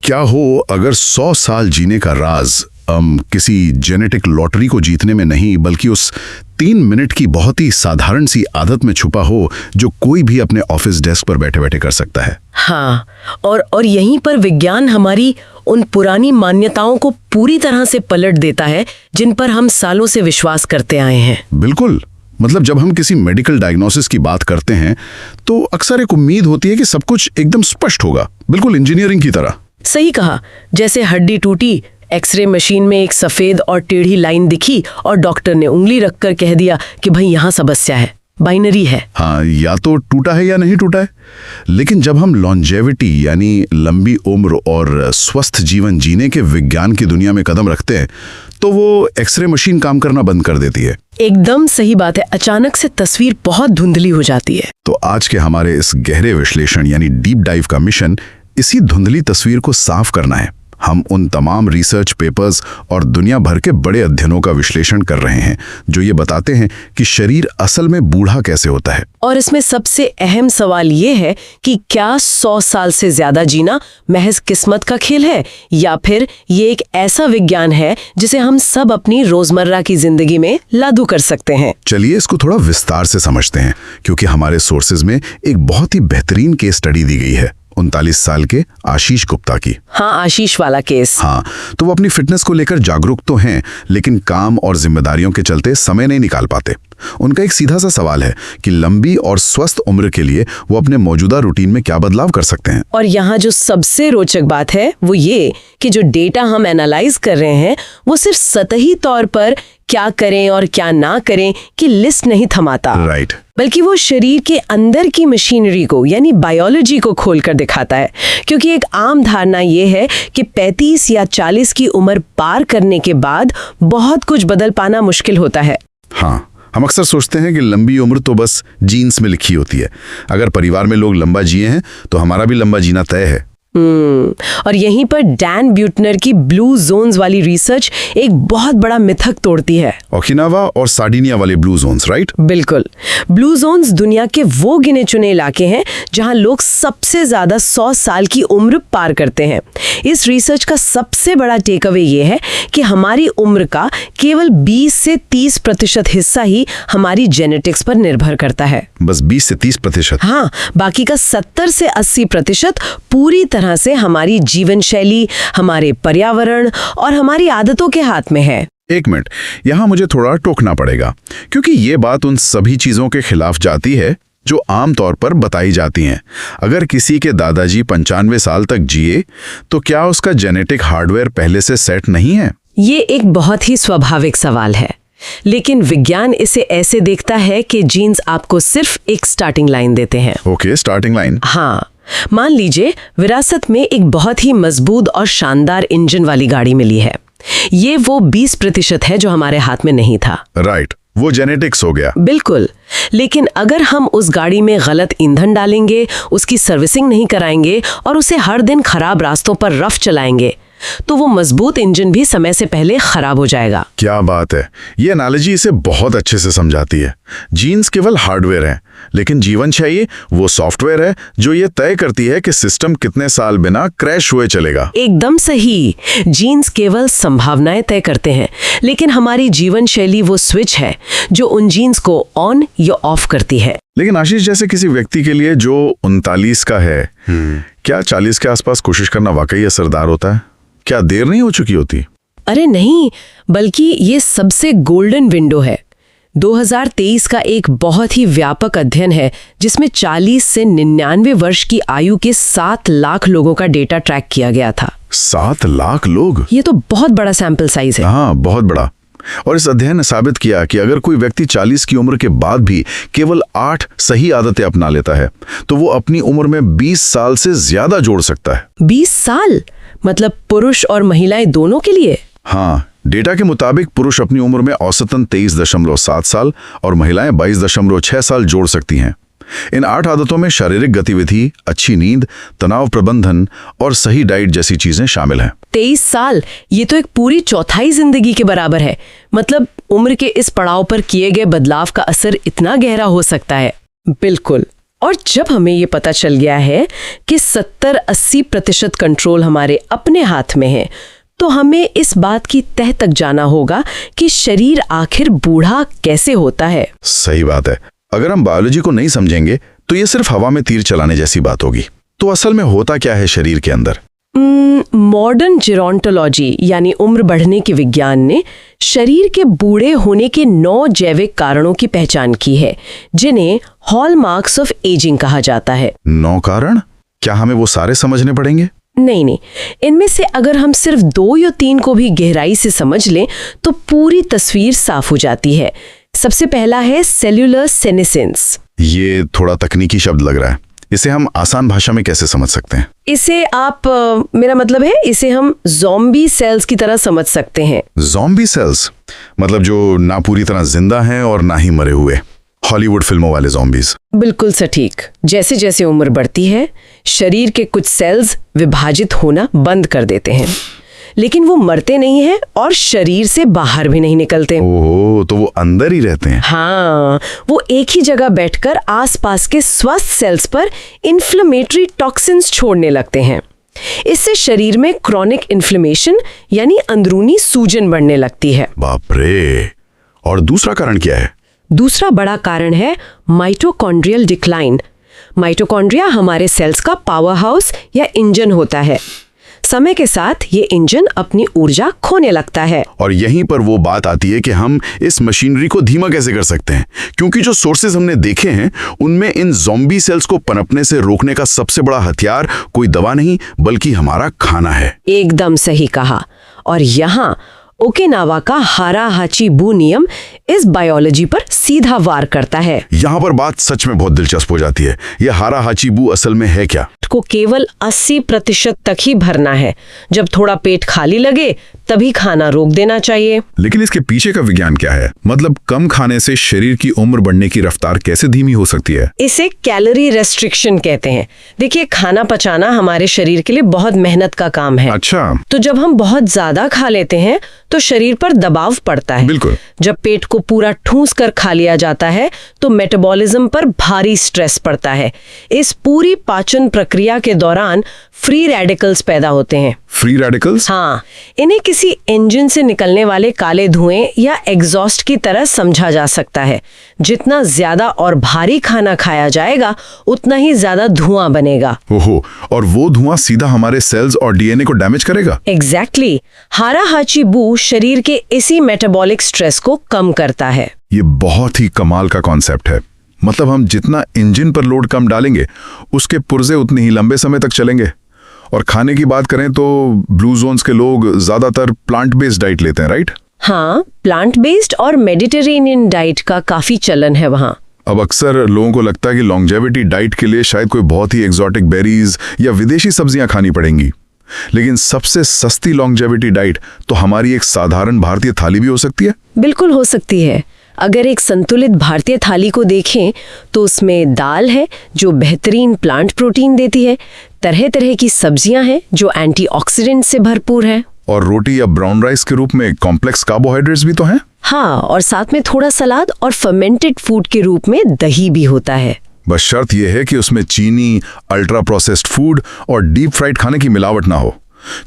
क्या हो अगर 100 साल जीने का राज किसी जेनेटिक लॉटरी को जीतने में नहीं बल्कि उस 3 मिनट की बहुत ही साधारण सी आदत में छुपा हो जो कोई भी अपने ऑफिस डेस्क पर बैठे बैठे कर सकता है। हाँ, और यहीं पर विज्ञान हमारी उन पुरानी मान्यताओं को पूरी तरह से पलट देता है जिन पर हम सालों से विश्वास करते आए हैं। बिल्कुल, मतलब जब हम किसी मेडिकल डायग्नोसिस की बात करते हैं तो अक्सर एक उम्मीद होती है कि सब कुछ एकदम स्पष्ट होगा, बिल्कुल इंजीनियरिंग की तरह। सही कहा, जैसे हड्डी टूटी, एक्सरे मशीन में एक सफेद और टेढ़ी लाइन दिखी और डॉक्टर ने उंगली रखकर कह दिया कि भाई यहाँ समस्या है, बाइनरी है। हाँ, या तो टूटा है या नहीं टूटा है। लेकिन जब हम लॉन्जेविटी यानी लंबी उम्र और स्वस्थ जीवन जीने के विज्ञान की दुनिया में कदम रखते हैं तो वो एक्सरे मशीन काम करना बंद कर देती है। एकदम सही बात है, अचानक से तस्वीर बहुत धुंधली हो जाती है। तो आज के हमारे इस गहरे विश्लेषण यानी डीप डाइव का मिशन इसी धुंधली तस्वीर को साफ करना है। हम उन तमाम रिसर्च पेपर्स और दुनिया भर के बड़े अध्ययनों का विश्लेषण कर रहे हैं जो ये बताते हैं कि शरीर असल में बूढ़ा कैसे होता है। और इसमें सबसे अहम सवाल ये है कि क्या 100 साल से ज्यादा जीना महज किस्मत का खेल है या फिर ये एक ऐसा विज्ञान है जिसे हम सब अपनी रोजमर्रा की जिंदगी में लागू कर सकते हैं। चलिए इसको थोड़ा विस्तार से समझते हैं, क्योंकि हमारे सोर्सेज में एक बहुत ही बेहतरीन केस स्टडी दी गई है 39 साल के आशीष गुप्ता की। हाँ, आशीष वाला केस। हाँ, तो वो अपनी फिटनेस को लेकर जागरूक तो हैं, लेकिन काम और जिम्मेदारियों के चलते समय नहीं निकाल पाते। उनका एक सीधा सा सवाल है कि लंबी और स्वस्थ उम्र के लिए वो अपने मौजूदा रूटीन में क्या बदलाव कर सकते हैं। और यहाँ जो सबसे रोचक बात है वो ये कि जो डेटा हम एनालाइज कर रहे हैं वो सिर्फ सतही तौर पर क्या करें और क्या ना करें की लिस्ट नहीं थमाता, राइट, बल्कि वो शरीर के अंदर की मशीनरी को यानी बायोलॉजी को खोलकर दिखाता है। क्योंकि एक आम धारणा ये है कि 35 या 40 की उम्र पार करने के बाद बहुत कुछ बदल पाना मुश्किल होता है। हाँ, हम अक्सर सोचते हैं कि लंबी उम्र तो बस जीन्स में लिखी होती है। अगर परिवार में लोग लंबा जिए हैं तो हमारा भी लंबा जीना तय है। और यहीं पर डैन ब्यूटनर की ब्लू जोन्स वाली रिसर्च एक बहुत बड़ा मिथक तोड़ती है। ओकिनावा और सार्डिनिया वाले ब्लू जोन्स, राइट? बिल्कुल। ब्लू जोन्स दुनिया के वो गिने चुने इलाके हैं जहां लोग सबसे ज्यादा 100 साल की उम्र पार करते हैं। इस रिसर्च का सबसे बड़ा टेक अवे ये है कि हमारी उम्र का केवल 20 से 30% हिस्सा ही हमारी जेनेटिक्स पर निर्भर करता है। बस 20 से 30%? हाँ, बाकी का 70 से 80% पूरी तरह से हमारी जीवन शैली, हमारे पर्यावरण और हमारी आदतों के हाथ में है। एक मिनट, यहाँ मुझे थोड़ा टोकना पड़ेगा, क्योंकि ये बात उन सभी चीजों के खिलाफ जाती है जो आमतौर पर बताई जाती हैं। अगर किसी के दादाजी 95 साल तक जिए तो क्या उसका जेनेटिक हार्डवेयर पहले से सेट नहीं है? ये एक बहुत ही स्वाभाविक सवाल है, लेकिन विज्ञान इसे ऐसे देखता है कि जीन्स आपको सिर्फ एक स्टार्टिंग लाइन देते हैं। Okay, starting line. हाँ, मान लीजिए विरासत में एक बहुत ही मजबूत और शानदार इंजन वाली गाड़ी मिली है। ये वो 20% है जो हमारे हाथ में नहीं था। राइट, वो जेनेटिक्स हो गया। बिल्कुल, लेकिन अगर हम उस गाड़ी में गलत ईंधन डालेंगे, उसकी सर्विसिंग नहीं कराएंगे और उसे हर दिन खराब रास्तों पर रफ चलाएंगे तो वो मजबूत इंजन भी समय से पहले खराब हो जाएगा। क्या बात है, ये एनालॉजी इसे बहुत अच्छे से समझाती है। जीन्स केवल हार्डवेयर हैं, लेकिन जीवन शैली वो सॉफ्टवेयर है जो ये तय करती है कि सिस्टम कितने साल बिना क्रैश हुए चलेगा। एकदम सही, जीन्स केवल संभावनाएं तय करते हैं, लेकिन हमारी जीवन शैली वो स्विच है जो उन जीन्स को ऑन या ऑफ करती है। लेकिन आशीष, जैसे किसी व्यक्ति के लिए जो 39 का है, क्या 40 के आसपास कोशिश करना वाकई असरदार होता है? क्या देर नहीं हो चुकी होती? अरे नहीं, बल्कि ये सबसे गोल्डन विंडो है। 2023 का एक बहुत ही व्यापक अध्ययन है जिसमें 40 से 99 वर्ष की आयु के 7 लाख लोगों का डेटा ट्रैक किया गया था। 7 लाख लोग? ये तो बहुत बड़ा सैंपल साइज है। हाँ, बहुत बड़ा। और इस अध्ययन ने साबित किया कि अगर कोई व्यक्ति 40 की उम्र के बाद भी केवल 8 सही आदतें अपना लेता है तो वो अपनी उम्र में 20 साल से ज्यादा जोड़ सकता है। 20 साल? मतलब पुरुष और महिलाएं दोनों के लिए? हाँ, डेटा के मुताबिक पुरुष अपनी उम्र में औसतन 23.7 साल और महिलाएं 22.6 साल जोड़ सकती हैं। इन 8 आदतों में शारीरिक गतिविधि, अच्छी नींद, तनाव प्रबंधन और सही डाइट जैसी चीजें शामिल हैं। 23 साल, ये तो एक पूरी चौथाई जिंदगी के बराबर है। मतलब उम्र के इस पड़ाव पर किए गए बदलाव का असर इतना गहरा हो सकता है। बिल्कुल, और जब हमें ये पता चल गया है कि 70-80% कंट्रोल हमारे अपने हाथ में है, तो हमें इस बात की तह तक जाना होगा कि शरीर आखिर बूढ़ा कैसे होता है। सही बात है। अगर हम बायोलॉजी को नहीं समझेंगे तो ये सिर्फ हवा में तीर चलाने जैसी बात होगी। तो असल में होता क्या है शरीर के अंदर? मॉडर्न जेरोंटोलॉजी यानी उम्र बढ़ने के विज्ञान ने शरीर के बूढ़े होने के 9 जैविक कारणों की पहचान की है, जिन्हें हॉलमार्क्स ऑफ एजिंग कहा जाता है। 9 कारण? क्या हमें वो सारे समझने पड़ेंगे? नहीं, इनमें से अगर हम सिर्फ 2 या 3 को भी गहराई से समझ लें तो पूरी तस्वीर साफ हो जाती है। सबसे पहला है सेल्यूलर सेनेसेंस। ये थोड़ा तकनीकी शब्द लग रहा है, इसे हम आसान भाषा में कैसे समझ सकते हैं? इसे मेरा मतलब है, इसे हम ज़ॉम्बी सेल्स की तरह समझ सकते हैं। ज़ॉम्बी सेल्स मतलब जो ना पूरी तरह जिंदा हैं और ना ही मरे हुए, हॉलीवुड फिल्मों वाले ज़ॉम्बीज। बिल्कुल सटीक। जैसे जैसे उम्र बढ़ती है, शरीर के कुछ सेल्स विभाजित होना बंद कर देते हैं, लेकिन वो मरते नहीं हैं और शरीर से बाहर भी नहीं निकलते। ओह, तो वो अंदर ही रहते हैं। हाँ, वो एक ही जगह बैठकर आसपास के स्वस्थ सेल्स पर इन्फ्लेमेटरी टॉक्सिन्स छोड़ने लगते हैं। इससे शरीर में क्रॉनिक इन्फ्लेमेशन यानी अंदरूनी सूजन बढ़ने लगती है। बाप रे! और दूसरा कारण क्या है? दूसरा बड़ा कारण है माइटोकॉन्ड्रियल डिक्लाइन। माइटोकॉन्ड्रिया हमारे सेल्स का पावर हाउस या इंजन होता है। समय के साथ ये इंजन अपनी ऊर्जा खोने लगता है। और यहीं पर वो बात आती है कि हम इस मशीनरी को धीमा कैसे कर सकते हैं, क्योंकि जो सोर्सेज हमने देखे हैं उनमें इन ज़ॉम्बी सेल्स को पनपने से रोकने का सबसे बड़ा हथियार कोई दवा नहीं बल्कि हमारा खाना है। एकदम सही कहा। और यहाँ ओकिनावा का हारा-हाची-बू नियम इस बायोलॉजी पर सीधा वार करता है। यहाँ पर बात सच में बहुत दिलचस्प हो जाती है। यह हारा-हाची-बू असल में है क्या? को केवल 80% तक ही भरना है। जब थोड़ा पेट खाली लगे तभी खाना रोक देना चाहिए। लेकिन इसके पीछे का विज्ञान क्या है? मतलब कम खाने से शरीर की उम्र बढ़ने की रफ्तार कैसे धीमी हो सकती है? इसे कैलोरी रेस्ट्रिक्शन कहते हैं। देखिए, खाना पचाना हमारे शरीर के लिए बहुत मेहनत का काम है। अच्छा। तो जब हम बहुत ज्यादा खा लेते हैं तो शरीर पर दबाव पड़ता है। बिल्कुल। जब पेट को पूरा ठूंस कर खा लिया जाता है तो मेटाबॉलिज्म पर भारी स्ट्रेस पड़ता है। इस पूरी पाचन प्रक्रिया के दौरान फ्री रेडिकल्स पैदा होते हैं। Free radicals? हाँ, इन्हें किसी इंजन से निकलने वाले काले धुएं या एग्जॉस्ट की तरह समझा जा सकता है। जितना ज्यादा और भारी खाना खाया जाएगा उतना ही ज्यादा धुआं बनेगा। ओहो, और वो धुआं सीधा हमारे सेल्स और डीएनए को डैमेज करेगा? एग्जैक्टली। हारा-हाची-बू शरीर के इसी मेटाबॉलिक स्ट्रेस को कम करता है। ये बहुत ही कमाल का कॉन्सेप्ट है। मतलब हम जितना इंजन पर लोड कम डालेंगे उसके पुर्जे उतने ही लंबे समय तक चलेंगे। और खाने की बात करें तो ब्लू जोन्स के लोग ज्यादातर प्लांट बेस्ड डाइट लेते हैं, राइट? हाँ, प्लांट बेस्ड और मेडिटेरेनियन डाइट का काफी चलन है वहाँ। अब अक्सर लोगों को लगता है कि लॉन्जेविटी डाइट के लिए शायद कोई बहुत ही एक्सोटिक बेरीज या विदेशी सब्जियां खानी पड़ेंगी, लेकिन सबसे सस्ती लॉन्जेविटी डाइट तो हमारी एक साधारण भारतीय थाली भी हो सकती है। बिल्कुल हो सकती है। अगर एक संतुलित भारतीय थाली को देखें तो उसमें दाल है जो बेहतरीन प्लांट प्रोटीन देती है, तरह तरह की सब्जियां हैं जो एंटीऑक्सीडेंट से भरपूर है, और रोटी या ब्राउन राइस के रूप में कॉम्प्लेक्स कार्बोहाइड्रेट्स भी तो हैं। हाँ, और साथ में थोड़ा सलाद और फर्मेंटेड फूड के रूप में दही भी होता है। बस शर्त यह है कि उसमें चीनी, अल्ट्रा प्रोसेस्ड फूड और डीप फ्राइड खाने की मिलावट ना हो,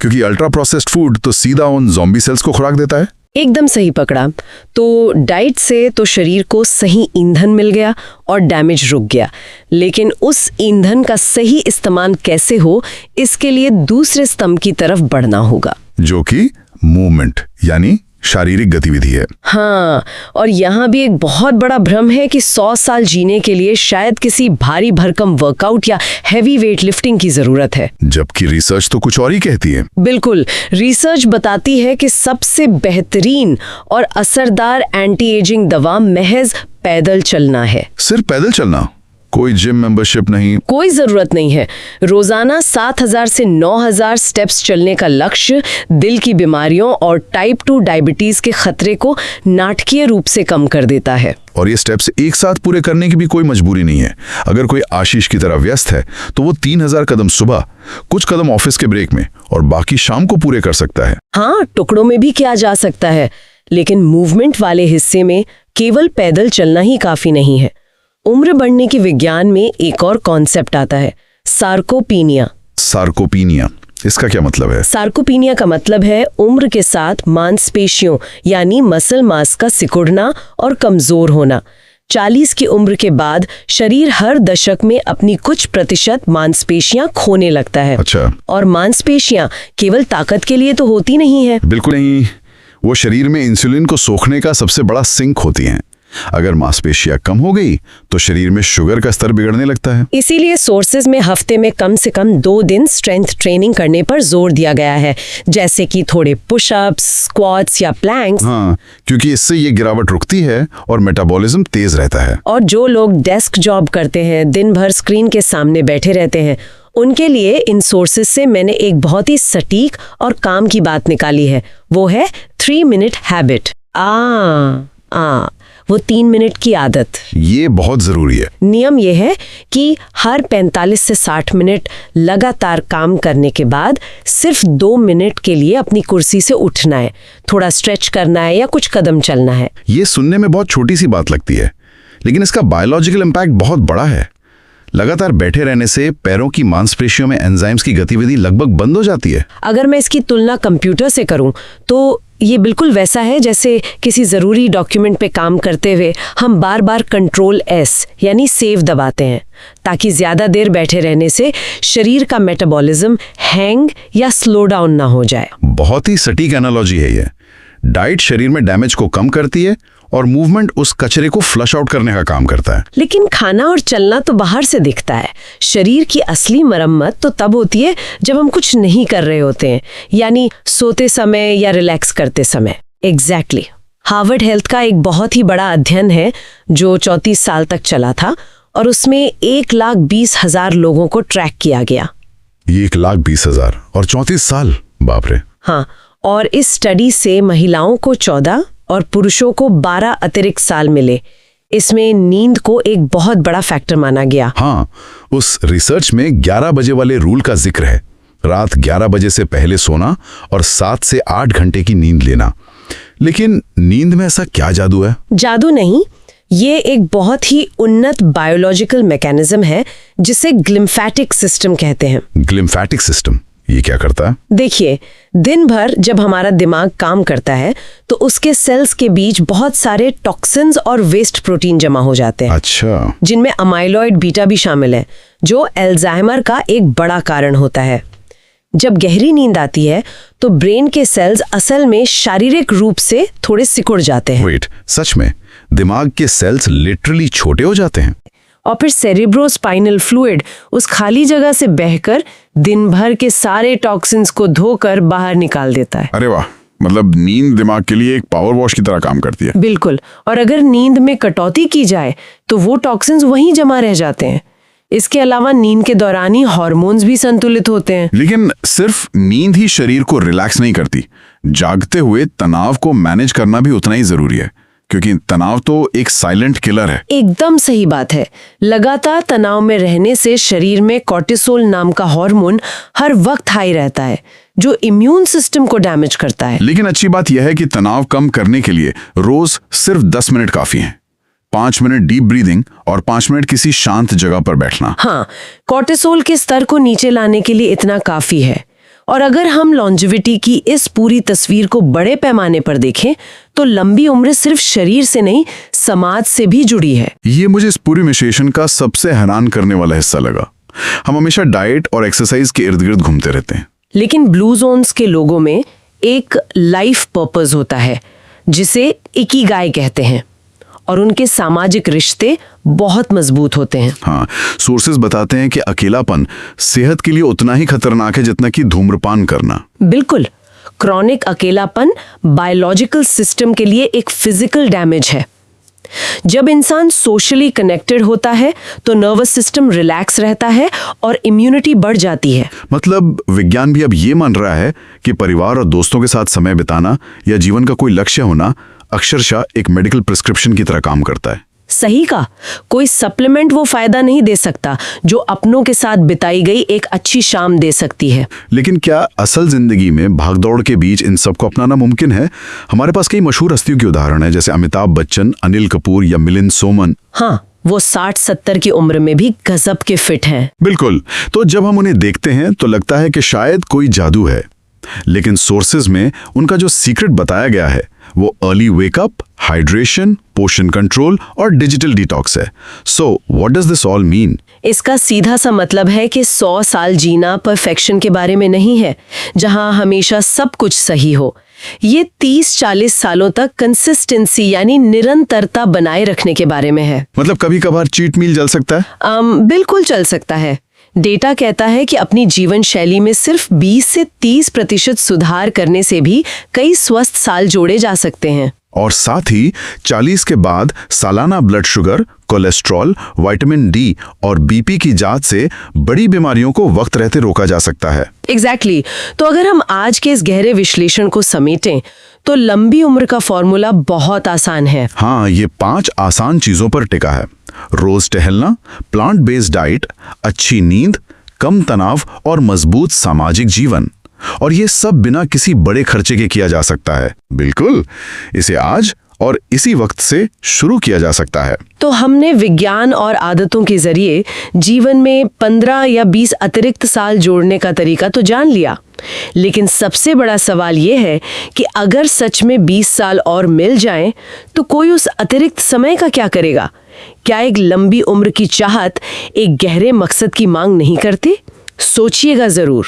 क्योंकि अल्ट्रा प्रोसेस्ड फूड तो सीधा उन ज़ॉम्बी सेल्स को खुराक देता है। एकदम सही पकड़ा। तो डाइट से तो शरीर को सही ईंधन मिल गया और डैमेज रुक गया, लेकिन उस ईंधन का सही इस्तेमाल कैसे हो, इसके लिए दूसरे स्तंभ की तरफ बढ़ना होगा, जो कि मूवमेंट यानी शारीरिक गतिविधि है। हाँ, और यहाँ भी एक बहुत बड़ा भ्रम है कि 100 साल जीने के लिए शायद किसी भारी भरकम वर्कआउट या हैवी वेट लिफ्टिंग की जरूरत है, जबकि रिसर्च तो कुछ और ही कहती है। बिल्कुल, रिसर्च बताती है कि सबसे बेहतरीन और असरदार एंटी एजिंग दवा महज पैदल चलना है। सिर्फ पैदल चलना? कोई जिम मेंबरशिप नहीं? कोई जरूरत नहीं है। रोजाना 7000 से 9000 स्टेप्स चलने का लक्ष्य दिल की बीमारियों और टाइप 2 डायबिटीज के खतरे को नाटकीय रूप से कम कर देता है। और ये स्टेप्स एक साथ पूरे करने की भी कोई मजबूरी नहीं है। अगर कोई आशीष की तरह व्यस्त है तो वो 3000 कदम सुबह, कुछ कदम ऑफिस के ब्रेक में और बाकी शाम को पूरे कर सकता है। हाँ, टुकड़ों में भी किया जा सकता है, लेकिन मूवमेंट वाले हिस्से में केवल पैदल चलना ही काफी नहीं है। उम्र बढ़ने के विज्ञान में एक और कॉन्सेप्ट आता है, सार्कोपीनिया। सार्कोपीनिया, इसका क्या मतलब है? सार्कोपीनिया का मतलब है उम्र के साथ मांसपेशियों यानी मसल मास का सिकुड़ना और कमजोर होना। 40 की उम्र के बाद शरीर हर दशक में अपनी कुछ प्रतिशत मांसपेशियां खोने लगता है। अच्छा। और मांसपेशियां केवल ताकत के लिए तो होती नहीं है। बिल्कुल नहीं, वो शरीर में इंसुलिन को सोखने का सबसे बड़ा सिंक होती हैं। अगर मांसपेशियां कम हो गई तो शरीर में शुगर का स्तर बिगड़ने लगता है। इसीलिए सोर्सेज में हफ्ते में कम से कम 2 दिन स्ट्रेंथ ट्रेनिंग करने पर जोर दिया गया है, जैसे कि थोड़े पुशअप्स, स्क्वाट्स या प्लैंक्स। हाँ, क्योंकि इससे ये गिरावट रुकती है और मेटाबॉलिज्म तेज रहता है। और जो लोग डेस्क जॉब करते हैं, दिन भर स्क्रीन के सामने बैठे रहते हैं, उनके लिए इन सोर्सेज से मैंने एक बहुत ही सटीक और काम की बात निकाली है। वो है 3 मिनट हैबिट। वो 3 मिनट की आदत। ये बहुत जरूरी है। नियम यह है कि हर 45 से 60 मिनट लगातार काम करने के बाद सिर्फ 2 मिनट के लिए अपनी कुर्सी से उठना है, थोड़ा स्ट्रेच करना है या कुछ कदम चलना है। ये सुनने में बहुत छोटी सी बात लगती है, लेकिन इसका बायोलॉजिकल इम्पैक्ट बहुत बड़ा है। लगातार बैठे रहने से पैरों की मांसपेशियों में एंजाइम्स की गतिविधि लगभग बंद हो जाती है। अगर मैं इसकी तुलना कंप्यूटर से करूं तो ये बिल्कुल वैसा है जैसे किसी ज़रूरी डॉक्यूमेंट पे काम करते हुए हम बार बार कंट्रोल S यानी सेव दबाते हैं, ताकि ज़्यादा देर बैठे रहने से शरीर का मेटाबॉलिज्म हैंग या स्लो डाउन ना हो जाए। बहुत ही सटीक एनालॉजी है ये। डाइट शरीर में डैमेज को कम करती है और मूवमेंट उस कचरे को फ्लश आउट करने का काम करता है। लेकिन खाना और चलना तो बाहर से दिखता है। शरीर की असली मरम्मत तो तब होती है जब हम कुछ नहीं कर रहे होते हैं, यानी सोते समय या रिलैक्स करते समय। एग्जैक्टली। हार्वर्ड हेल्थ का एक बहुत ही बड़ा अध्ययन है जो 34 साल तक चला था और उसमें 1,20,000 लोगों को ट्रैक किया गया। 1,20,000 और 34 साल, बाप रे। हाँ, और इस स्टडी से महिलाओं को 14 और पुरुषों को 12 अतिरिक्त साल मिले। इसमें नींद को एक बहुत बड़ा फैक्टर माना गया। हाँ, उस रिसर्च में 11 बजे वाले रूल का जिक्र है। रात 11 बजे से पहले सोना और 7 से 8 घंटे की नींद लेना। लेकिन नींद में ऐसा क्या जादू है? जादू नहीं, ये एक बहुत ही उन्नत बायोलॉजिकल मैकेनिज्म है जिसे ग्लिम्फेटिक सिस्टम कहते हैं। ग्लिम्फेटिक सिस्टम, ये क्या करता है? देखिए, दिन भर जब हमारा दिमाग काम करता है तो उसके सेल्स के बीच बहुत सारे टॉक्सिन्स और वेस्ट प्रोटीन जमा हो जाते हैं। अच्छा। जिनमें अमाइलॉइड बीटा भी शामिल है, जो अल्जाइमर का एक बड़ा कारण होता है। जब गहरी नींद आती है तो ब्रेन के सेल्स असल में शारीरिक रूप से थोड़े सिकुड़ जाते हैं। वेट, सच में दिमाग के सेल्स लिटरली छोटे हो जाते हैं? और फिर सेरेब्रोस्पाइनल फ्लूइड उस खाली जगह से बहकर दिन भर के सारे टॉक्सिन्स को धोकर बाहर निकाल देता है। अरे वाह, मतलब नींद दिमाग के लिए एक पावर वॉश की तरह काम करती है। बिल्कुल। और अगर नींद में कटौती की जाए तो वो टॉक्सिन्स वहीं जमा रह जाते हैं। इसके अलावा नींद के दौरान ही हार्मोन्स भी संतुलित होते हैं। लेकिन सिर्फ नींद ही शरीर को रिलैक्स नहीं करती, जागते हुए तनाव को मैनेज करना भी उतना ही जरूरी है, क्योंकि तनाव तो एक साइलेंट किलर है। एकदम सही बात है। लगातार तनाव में रहने से शरीर में कॉर्टिसोल नाम का हार्मोन हर वक्त हाई रहता है, जो इम्यून सिस्टम को डैमेज करता है। लेकिन अच्छी बात यह है कि तनाव कम करने के लिए रोज सिर्फ 10 मिनट काफी हैं। 5 मिनट डीप ब्रीदिंग और 5 मिनट किसी शांत जगह पर बैठना। हाँ, कॉर्टिसोल के स्तर को नीचे लाने के लिए इतना काफी है। और अगर हम लॉन्जेविटी की इस पूरी तस्वीर को बड़े पैमाने पर देखें तो लंबी उम्र सिर्फ शरीर से नहीं, समाज से भी जुड़ी है। ये मुझे इस पूरी विश्लेषण का सबसे हैरान करने वाला हिस्सा लगा। हम हमेशा डाइट और एक्सरसाइज के इर्द गिर्द घूमते रहते हैं, लेकिन ब्लू जोन्स के लोगों में एक लाइफ पर्पस होता है जिसे इकिगाई कहते हैं, और उनके सामाजिक रिश्ते बहुत मजबूत होते हैं। हाँ, सोर्सेज बताते हैं कि अकेलापन सेहत के लिए उतना ही खतरनाक है जितना कि धूम्रपान करना। बिल्कुल। क्रॉनिक अकेलापन बायोलॉजिकल सिस्टम के लिए एक फिजिकल डैमेज है। जब इंसान सोशली कनेक्टेड होता है तो नर्वस सिस्टम रिलैक्स रहता है और इम्यूनिटी बढ़ जाती है। मतलब विज्ञान भी अब ये मान रहा है कि परिवार और दोस्तों के साथ समय बिताना या जीवन का कोई लक्ष्य होना अक्षरशः एक मेडिकल प्रिस्क्रिप्शन की तरह काम करता है। सही कहा। कोई सप्लीमेंट वो फायदा नहीं दे सकता जो अपनों के साथ बिताई गई एक अच्छी शाम दे सकती है। लेकिन क्या असल जिंदगी में भागदौड़ के बीच इन सबको अपनाना मुमकिन है? हमारे पास कई मशहूर हस्तियों के उदाहरण है, जैसे अमिताभ बच्चन, अनिल कपूर या मिलिंद सोमन। हाँ, वो 60-70 की उम्र में भी गजब के फिट हैं। बिल्कुल। तो जब हम उन्हें देखते हैं तो लगता है कि शायद कोई जादू है, लेकिन सोर्सेज में उनका जो सीक्रेट बताया गया है वो अर्ली वेकअप, हाइड्रेशन, पोषण कंट्रोल और डिजिटल डिटॉक्स है। So what does this all mean? इसका सीधा सा मतलब है कि 100 साल जीना परफेक्शन के बारे में नहीं है, जहां हमेशा सब कुछ सही हो। ये 30-40 सालों तक कंसिस्टेंसी यानी निरंतरता बनाए रखने के बारे में है। मतलब कभी कभार चीट मील चल सकता है? बिल्कुल चल सकता है। डेटा कहता है कि अपनी जीवन शैली में सिर्फ 20 से 30% सुधार करने से भी कई स्वस्थ साल जोड़े जा सकते हैं। और साथ ही 40 के बाद सालाना blood sugar, cholesterol, vitamin D और बीपी की जांच से बड़ी बीमारियों को वक्त रहते रोका जा सकता है। एग्जैक्टली। तो अगर हम आज के इस गहरे विश्लेषण को समेटें तो लंबी उम्र का फॉर्मूला बहुत आसान है। हाँ, ये 5 आसान चीजों पर टिका है। रोज टहलना, प्लांट बेस्ड डाइट, अच्छी नींद, कम तनाव और मजबूत सामाजिक जीवन। और ये सब बिना किसी बड़े खर्चे के किया जा सकता है। बिल्कुल, इसे आज और इसी वक्त से शुरू किया जा सकता है। तो हमने विज्ञान और आदतों के जरिए जीवन में 15 या 20 अतिरिक्त साल जोड़ने का तरीका तो जान लिया, लेकिन सबसे बड़ा सवाल ये है कि अगर सच में 20 साल और मिल जाएं, तो कोई उस अतिरिक्त समय का क्या करेगा? क्या एक लंबी उम्र की चाहत एक गहरे मकसद की मांग नहीं करती? सोचिएगा जरूर।